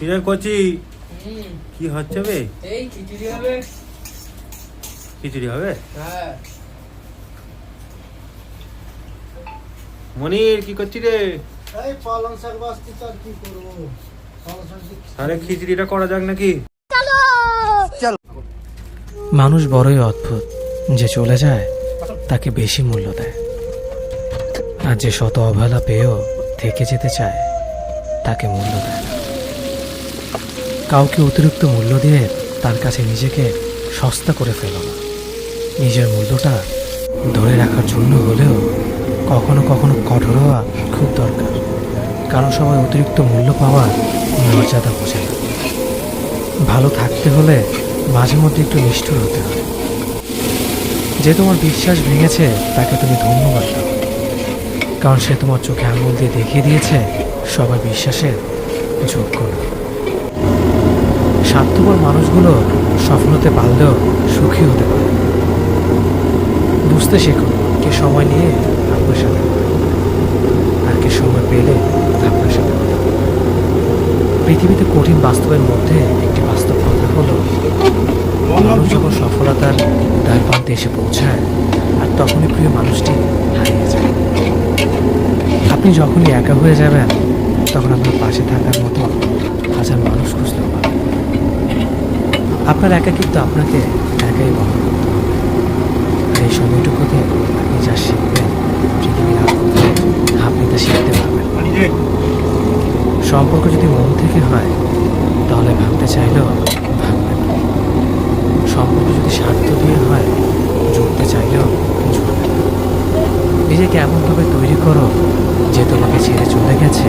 কিরে কচি কি হচ্ছে বে? এই খিচুড়ি হবে। খিচুড়ি হবে? হ্যাঁ। মনির কি করছি রে? এই পালং শাক বাছছি, আর কি করবো? পালং শাক তাহলে খিচুড়িটা করা যাক নাকি? মানুষ বড়ই অদ্ভুত, যে চলে যায় তাকে বেশি মূল্য দেয়, আর যে শত অবহেলা পেয়েও থেকে যেতে চায় তাকে মূল্য দেয় না। কাউকে অতিরিক্ত মূল্য দিয়ে তার কাছে নিজেকে সস্তা করে ফেলো না। নিজের মূল্যটা ধরে রাখার জন্য হলেও কখনো কখনো কঠোর হওয়া খুব দরকার, কারণ সবাই অতিরিক্ত মূল্য পাওয়ার মর্যাদা বোঝে না। ভালো থাকতে হলে মাঝে মধ্যে একটু নিষ্ঠুর হতে হয়। যে তোমার বিশ্বাস ভেঙেছে তাকে তুমি ধন্যবাদ দাও, কারণ সে তোমার চোখে আঙুল দিয়ে দেখিয়ে দিয়েছে সবাই বিশ্বাসের যোগ্য না। স্বার্থপর মানুষগুলো সফল হতে পারলেও সুখী হতে পারে। বুঝতে শেখো কে সময় নিয়ে আপনার সাথে কথা বলে, আর কে সময় পেলে আপনার সাথে কথা বলে। পৃথিবীতে কঠিন বাস্তবের মধ্যে একটি বাস্তব কথা হলো, মানুষ যখন সফলতার দ্বার প্রান্তে এসে পৌঁছায় আর তখনই প্রিয় মানুষটি হারিয়ে যায়। আপনি যখনই একা হয়ে যাবেন তখন আপনার পাশে থাকার মতো হাজার মানুষ খুঁজতে পারবেন। আপনার একাকিত্ব আপনাকে একাই বহন করতে হবে। আর এই সময়টুকুতে আপনি যা শিখবেন পৃথিবীর আর কোথাও আপনি তা শিখতে পারবেন। সম্পর্ক যদি মন থেকে হয় তাহলে ভাঙতে চাইলেও ভাঙবে না। সম্পর্ক যদি স্বার্থ দিয়ে হয় জুড়তে চাইলেও জুড়বে না। নিজেকে এমনভাবে তৈরি করো যে তোমাকে ছেড়ে চলে গেছে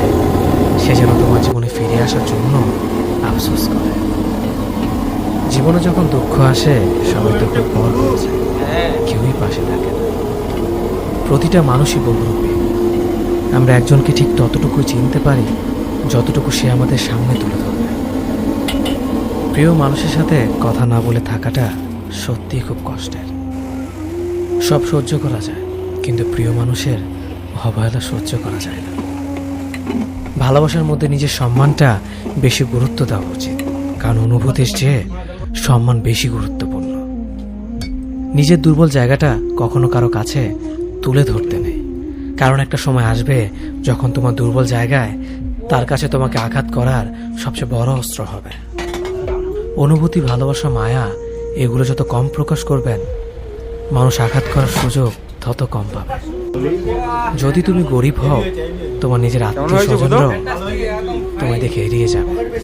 সে যেন তোমার জীবনে ফিরে আসার জন্য আফসোস করে। জীবনে যখন দুঃখ আসে সবাই তো খুব পর হয়ে যায়, কেউই পাশে থাকে না। প্রতিটা মানুষই বহুরূপী। আমরা একজনকে ঠিক ততটুকুই চিনতে পারি যতটুকু সে আমাদের সামনে তুলে ধরবে। প্রিয় মানুষের সাথে কথা না বলে থাকাটা সত্যিই খুব কষ্টের। সব সহ্য করা যায়, কিন্তু প্রিয় মানুষের অবহেলা সহ্য করা যায় না। ভালোবাসার মধ্যে নিজের সম্মানটা বেশি গুরুত্ব দেওয়া উচিত, কারণ অনুভূতির চেয়ে সম্মান বেশি গুরুত্বপূর্ণ। নিজের দুর্বল জায়গাটা কখনো কারো কাছে তুলে ধরতে নেই, কারণ একটা সময় আসবে যখন তোমার দুর্বল জায়গায় তার কাছে তোমাকে আঘাত করার সবচেয়ে বড় অস্ত্র হবে। অনুভূতি, ভালোবাসা, মায়া এগুলো যত কম প্রকাশ করবেন মানুষ আঘাত করার সুযোগ তত কম পাবে। যদি তুমি গরিব হও তোমার নিজের আত্মীয় স্বজনরাও তোমায় দেখে এড়িয়ে যাবে।